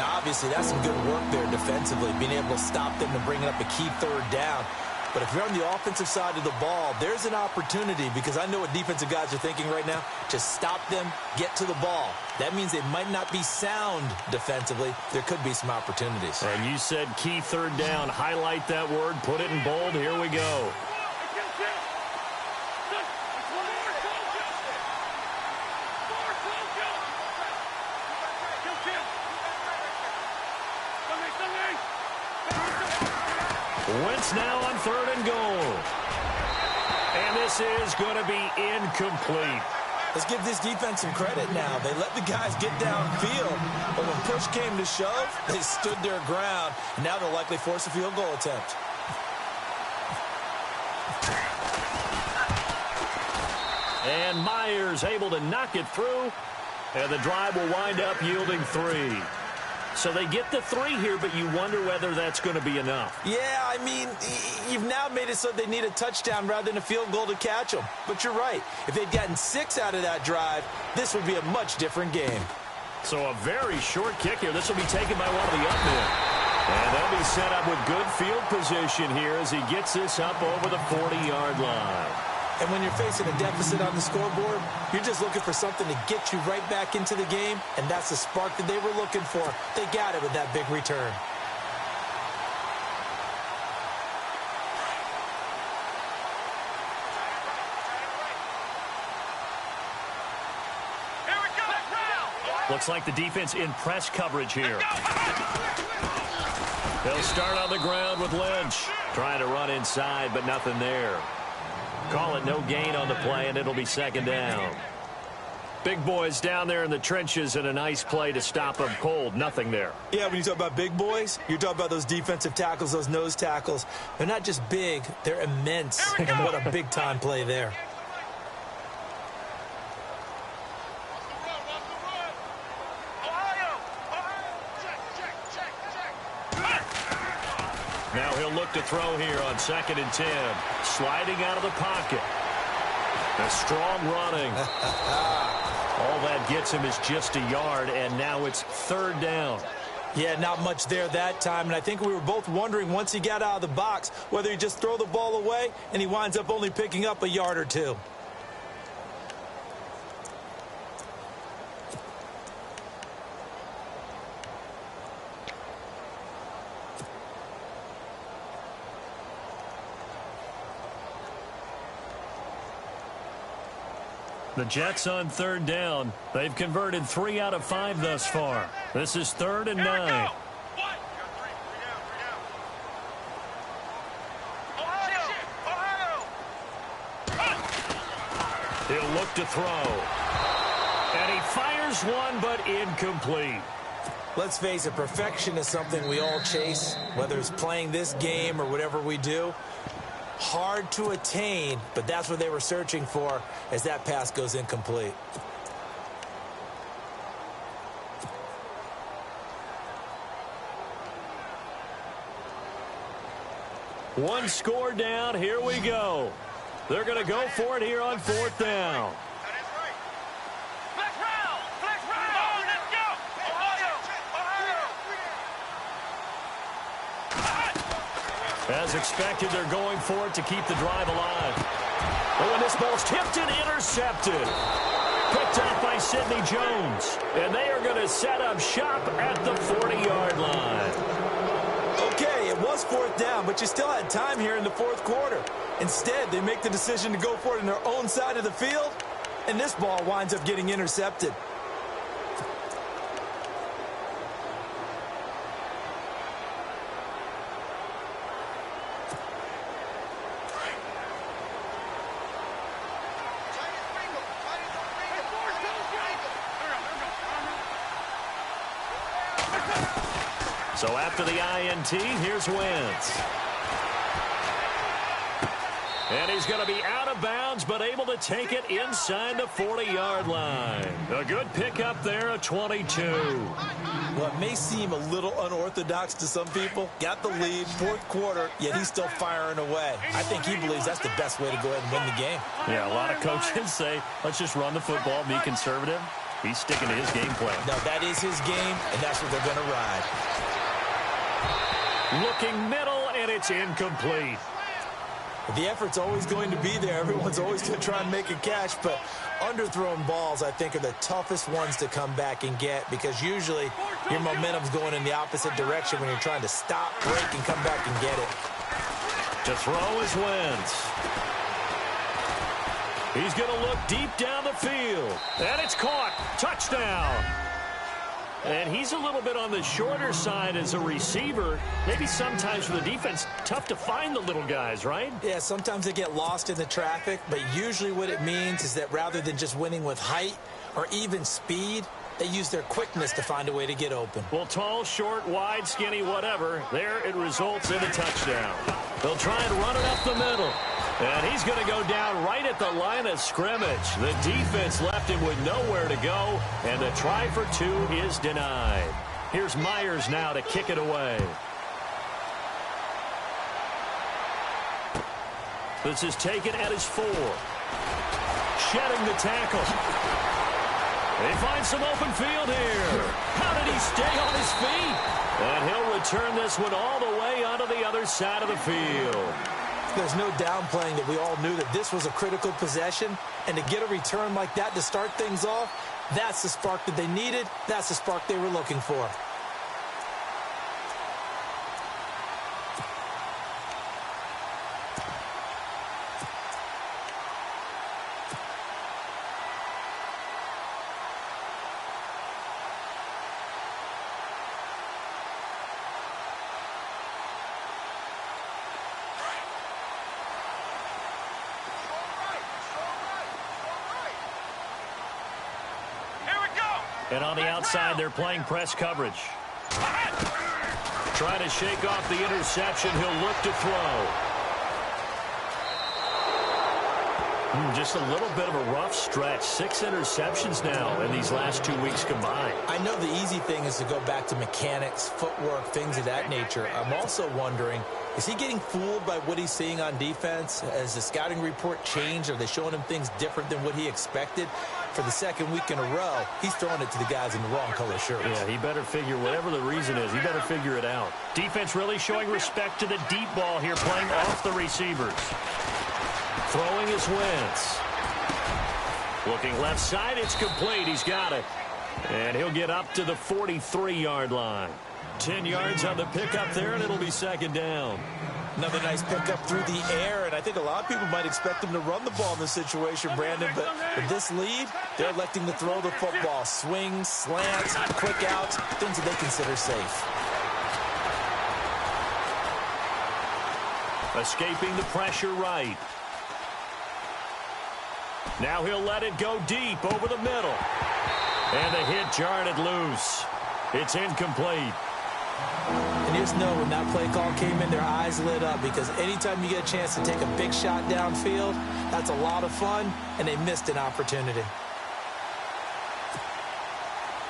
Now, obviously, that's some good work there defensively, being able to stop them and bringing up a key 3rd down. But if you're on the offensive side of the ball, there's an opportunity because I know what defensive guys are thinking right now. Just stop them, get to the ball. That means they might not be sound defensively. There could be some opportunities. And you said key 3rd down. Highlight that word. Put it in bold. Here we go. Wentz now on 3rd and goal. And this is going to be incomplete. Let's give this defense some credit now. They let the guys get downfield, but when push came to shove, they stood their ground. And now they'll likely force a field goal attempt. And Myers able to knock it through. And the drive will wind up yielding 3. So they get the 3 here, but you wonder whether that's going to be enough. Yeah, I mean, you've now made it so they need a touchdown rather than a field goal to catch them. But you're right. If they'd gotten 6 out of that drive, this would be a much different game. So a very short kick here. This will be taken by one of the up men. And they'll be set up with good field position here as he gets this up over the 40-yard line. And when you're facing a deficit on the scoreboard, you're just looking for something to get you right back into the game, and that's the spark that they were looking for. They got it with that big return. Here we go. Looks like the defense in press coverage here. They'll start on the ground with Lynch. Trying to run inside, but nothing there. Call it no gain on the play, and it'll be 2nd down. Big boys down there in the trenches, and a nice play to stop them cold. Nothing there. Yeah, when you talk about big boys, you're talking about those defensive tackles, those nose tackles. They're not just big, they're immense. And what a big-time play there. Now he'll look to throw here on 2nd and 10. Sliding out of the pocket. A strong running. All that gets him is just a yard, and now it's 3rd down. Yeah, not much there that time, and I think we were both wondering once he got out of the box whether he'd just throw the ball away, and he winds up only picking up a yard or two. The Jets on third down. They've converted 3 out of 5 thus far. This is 3rd and 9. He'll look to throw. And he fires one, but incomplete. Let's face it, perfection is something we all chase, whether it's playing this game or whatever we do. Hard to attain, but that's what they were searching for as that pass goes incomplete. One score down. Here we go. They're going to go for it here on 4th down. As expected, they're going for it to keep the drive alive. Oh, and this ball's tipped and intercepted. Picked up by Sidney Jones. And they are going to set up shop at the 40-yard line. Okay, it was 4th down, but you still had time here in the 4th quarter. Instead, they make the decision to go for it in their own side of the field, and this ball winds up getting intercepted. So after the INT, here's Wentz. And he's going to be out of bounds, but able to take it inside the 40-yard line. A good pickup there at 22. Well, it may seem a little unorthodox to some people. Got the lead, 4th quarter, yet he's still firing away. I think he believes that's the best way to go ahead and win the game. Yeah, a lot of coaches say, let's just run the football, be conservative. He's sticking to his game plan. No, that is his game, and that's what they're going to ride. Looking middle, and it's incomplete. The effort's always going to be there. Everyone's always going to try and make a catch, but underthrown balls, I think, are the toughest ones to come back and get because usually your momentum's going in the opposite direction when you're trying to stop, break, and come back and get it. To throw is Wentz. He's going to look deep down the field, and it's caught. Touchdown. And he's a little bit on the shorter side as a receiver. Maybe sometimes for the defense, tough to find the little guys, right? Yeah, sometimes they get lost in the traffic, but usually what it means is that rather than just winning with height or even speed, they use their quickness to find a way to get open. Well, tall, short, wide, skinny, whatever, there it results in a touchdown. They'll try and run it up the middle. And he's going to go down right at the line of scrimmage. The defense left him with nowhere to go, and the try for 2 is denied. Here's Myers now to kick it away. This is taken at his 4. Shedding the tackle. They find some open field here. How did he stay on his feet? And he'll return this one all the way onto the other side of the field. There's no downplaying that we all knew that this was a critical possession, and to get a return like that to start things off, that's the spark that they needed. That's the spark they were looking for. And on the outside, they're playing press coverage. Trying to shake off the interception. He'll look to throw. Just a little bit of a rough stretch. 6 interceptions now in these last 2 weeks combined. I know the easy thing is to go back to mechanics, footwork, things of that nature. I'm also wondering, is he getting fooled by what he's seeing on defense? Has the scouting report changed? Are they showing him things different than what he expected? For the second week in a row, he's throwing it to the guys in the wrong color shirts. Yeah, he better figure, whatever the reason is, he better figure it out. Defense really showing respect to the deep ball here, playing off the receivers. Throwing is Wentz. Looking left side, it's complete. He's got it. And he'll get up to the 43-yard line. 10 yards on the pickup there, and it'll be second down. Another nice pickup through the air, and I think a lot of people might expect him to run the ball in this situation, Brandon, but with this lead, they're electing to throw the football. Swings, slants, quick outs, things that they consider safe. Escaping the pressure right. Now he'll let it go deep over the middle. And the hit jarred it loose. It's incomplete. And you just know when that play call came in, their eyes lit up, because anytime you get a chance to take a big shot downfield, that's a lot of fun, and they missed an opportunity.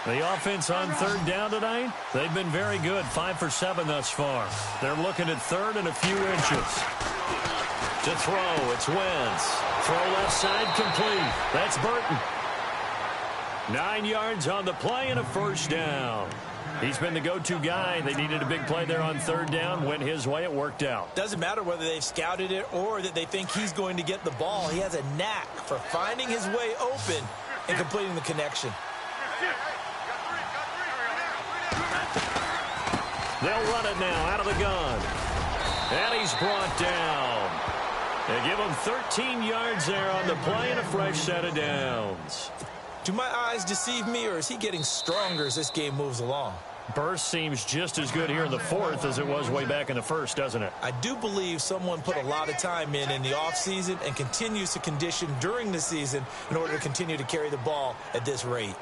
The offense on third down tonight, they've been very good, 5 for 7 thus far. They're looking at third and a few inches. To throw, it's Wentz. Throw left side complete. That's Burton. 9 yards on the play and a first down. He's been the go-to guy. They needed a big play there on third down. Went his way. It worked out. Doesn't matter whether they've scouted it or that they think he's going to get the ball. He has a knack for finding his way open and completing the connection. They'll run it now out of the gun. And he's brought down. They give him 13 yards there on the play and a fresh set of downs. Do my eyes deceive me, or is he getting stronger as this game moves along? Burst seems just as good here in the fourth as it was way back in the first, doesn't it? I do believe someone put a lot of time in the offseason and continues to condition during the season in order to continue to carry the ball at this rate.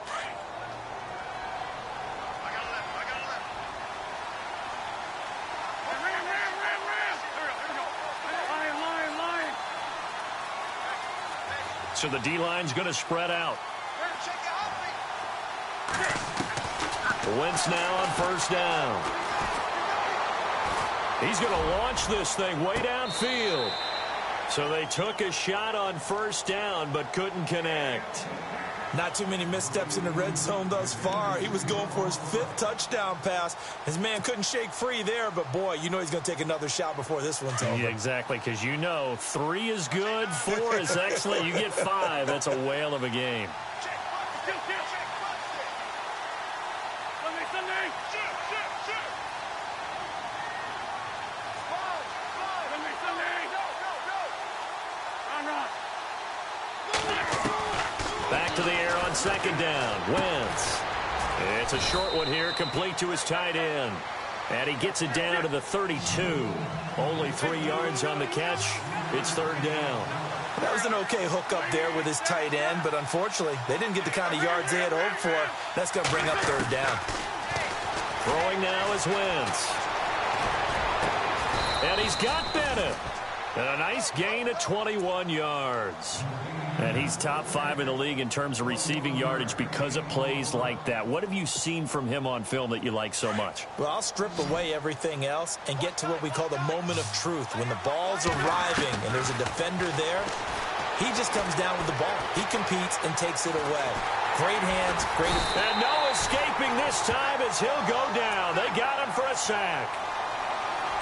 So the D-line's going to spread out. Wentz now on first down. He's going to launch this thing way downfield. So they took a shot on first down but couldn't connect. Not too many missteps in the red zone thus far. He was going for his 5th touchdown pass. His man couldn't shake free there, but boy, you know he's going to take another shot before this one's over. Yeah, exactly, because you know 3 is good, 4 is excellent. You get 5, that's a whale of a game. Back to the air on second down. Wentz. It's a short one here, complete to his tight end. And he gets it down to the 32. Only 3 yards on the catch. It's third down. That was an okay hookup there with his tight end, but unfortunately, they didn't get the kind of yards they had hoped for. That's going to bring up third down. Throwing now is Wentz. And he's got Bennett. And a nice gain of 21 yards. And he's top 5 in the league in terms of receiving yardage because of plays like that. What have you seen from him on film that you like so much? Well, I'll strip away everything else and get to what we call the moment of truth. When the ball's arriving and there's a defender there, he just comes down with the ball. He competes and takes it away. Great hands, great... And no escaping this time as he'll go down. They got him for a sack.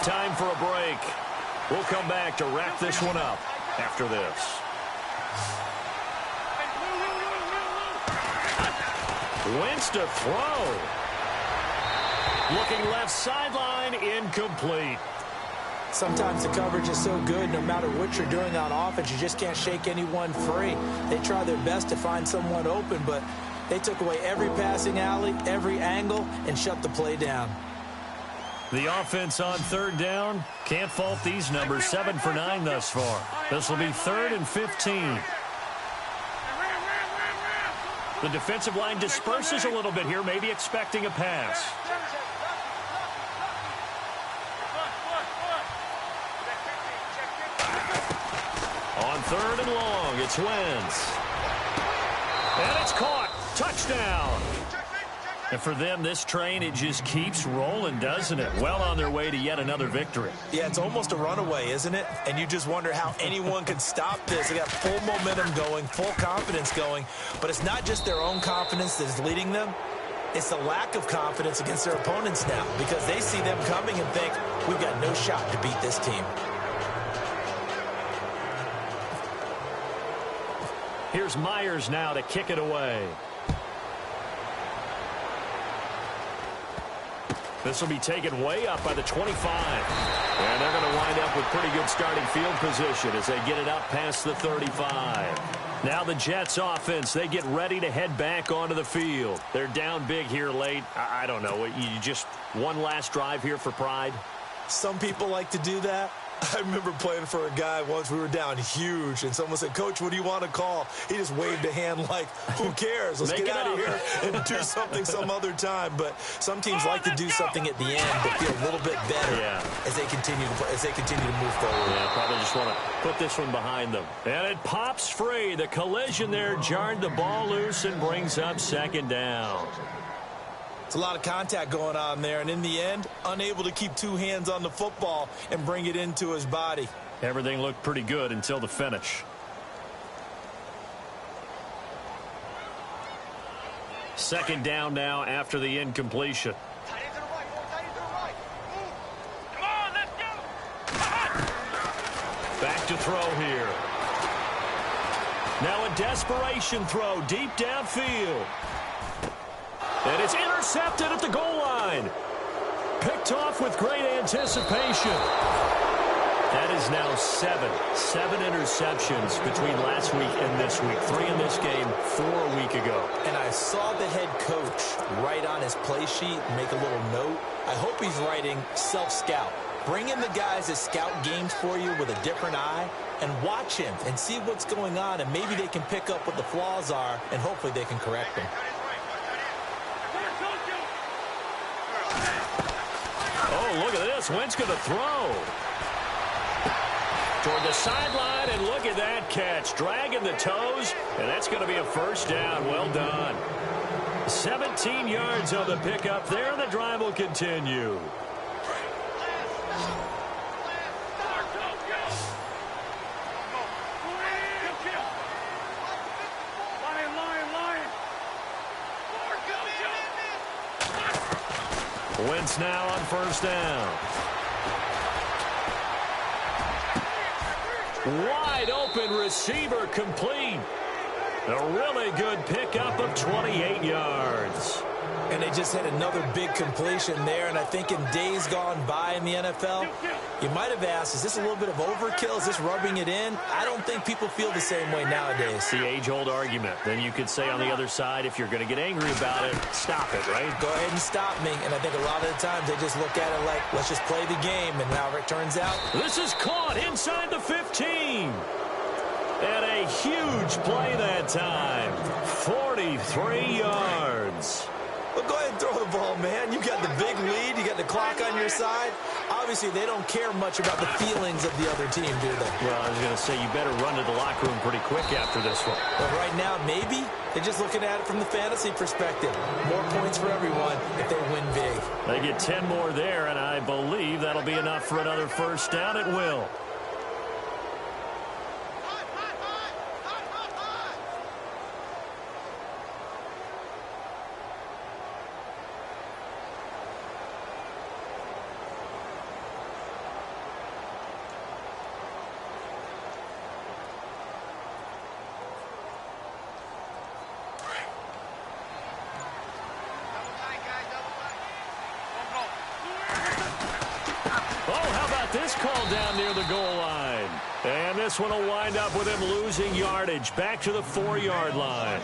Time for a break. We'll come back to wrap this one up after this. Wentz to throw. Looking left sideline, incomplete. Sometimes the coverage is so good, no matter what you're doing on offense, you just can't shake anyone free. They try their best to find someone open, but they took away every passing alley, every angle, and shut the play down. The offense on third down, can't fault these numbers, 7 for 9 thus far. This will be 3rd and 15. The defensive line disperses a little bit here, maybe expecting a pass. On on 3rd and long. It's Wentz. And it's caught. Touchdown. And for them, this train, it just keeps rolling, doesn't it? Well on their way to yet another victory. Yeah, it's almost a runaway, isn't it? And you just wonder how anyone could stop this. They got full momentum going, full confidence going. But it's not just their own confidence that's leading them. It's the lack of confidence against their opponents now because they see them coming and think, we've got no shot to beat this team. Here's Myers now to kick it away. This will be taken way up by the 25. And they're going to wind up with pretty good starting field position as they get it up past the 35. Now the Jets offense, they get ready to head back onto the field. They're down big here late. I don't know. You just one last drive here for pride? Some people like to do that. I remember playing for a guy once. We were down huge, and someone said, Coach, what do you want to call? He just waved a hand like, who cares? Let's get out of here and do something some other time. But some teams like to do something at the end to feel a little bit better as they continue to move forward. Yeah, probably just want to put this one behind them. And it pops free. The collision there jarred the ball loose and brings up 2nd down. It's a lot of contact going on there, and in the end, unable to keep 2 hands on the football and bring it into his body. Everything looked pretty good until the finish. Second down now after the incompletion. Tight end to the right. Tight end to the right. Move. Come on, let's go. Back to throw here. Now a desperation throw deep downfield. And it's intercepted at the goal line. Picked off with great anticipation. That is now 7 interceptions between last week and this week. 3 in this game, 4 a week ago. And I saw the head coach write on his play sheet and make a little note. I hope he's writing self-scout. Bring in the guys that scout games for you with a different eye and watch him and see what's going on, and maybe they can pick up what the flaws are, and hopefully they can correct them. Oh, look at this. Wentz going to throw. Toward the sideline, and look at that catch. Dragging the toes, and that's going to be a 1st down. Well done. 17 yards on the pickup there, and the drive will continue. Wentz now on 1st down. Wide open receiver complete. A really good pickup of 28 yards. And they just had another big completion there, and I think in days gone by in the NFL, you might have asked, is this a little bit of overkill? Is this rubbing it in? I don't think people feel the same way nowadays. The age-old argument. Then you could say on the other side, if you're going to get angry about it, stop it, right? Go ahead and stop me. And I think a lot of the times they just look at it like, let's just play the game. And however it turns out. This is caught inside the 15. And a huge play that time. 43 yards. Well, go ahead and throw the ball, man. You got the big lead. You got the clock on your side. Obviously, they don't care much about the feelings of the other team, do they? Well, I was going to say, you better run to the locker room pretty quick after this one. But right now, maybe they're just looking at it from the fantasy perspective. More points for everyone if they win big. They get 10 more there, and I believe that'll be enough for another 1st down. It will. This call down near the goal line. And this one will wind up with him losing yardage back to the 4-yard line.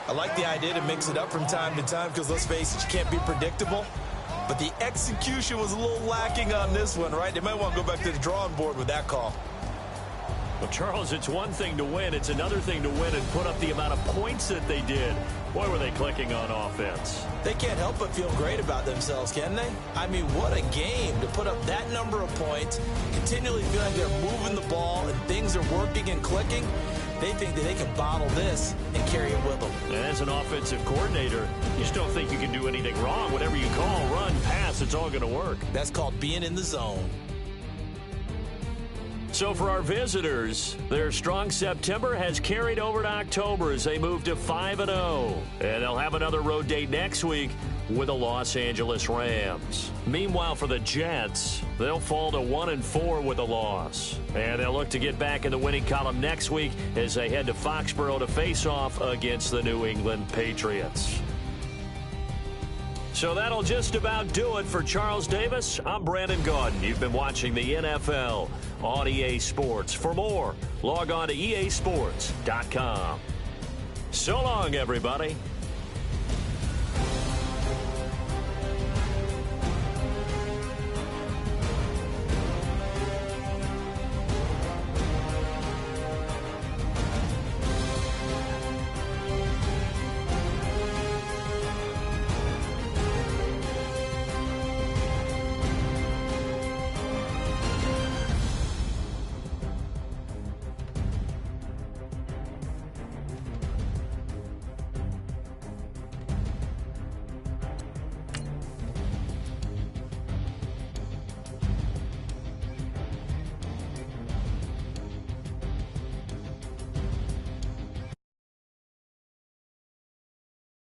I like the idea to mix it up from time to time because, let's face it, you can't be predictable. But the execution was a little lacking on this one, right? They might want to go back to the drawing board with that call. Well, Charles, it's one thing to win. It's another thing to win and put up the amount of points that they did. Boy, were they clicking on offense. They can't help but feel great about themselves, can they? I mean, what a game to put up that number of points, continually feel like they're moving the ball and things are working and clicking. They think that they can bottle this and carry it with them. And as an offensive coordinator, you just don't think you can do anything wrong. Whatever you call, run, pass, it's all going to work. That's called being in the zone. So for our visitors, their strong September has carried over to October as they move to 5-0. And they'll have another road date next week with the Los Angeles Rams. Meanwhile, for the Jets, they'll fall to 1-4 with a loss. And they'll look to get back in the winning column next week as they head to Foxborough to face off against the New England Patriots. So that'll just about do it for Charles Davis. I'm Brandon Gaudin. You've been watching the NFL on EA Sports. For more, log on to easports.com. So long, everybody.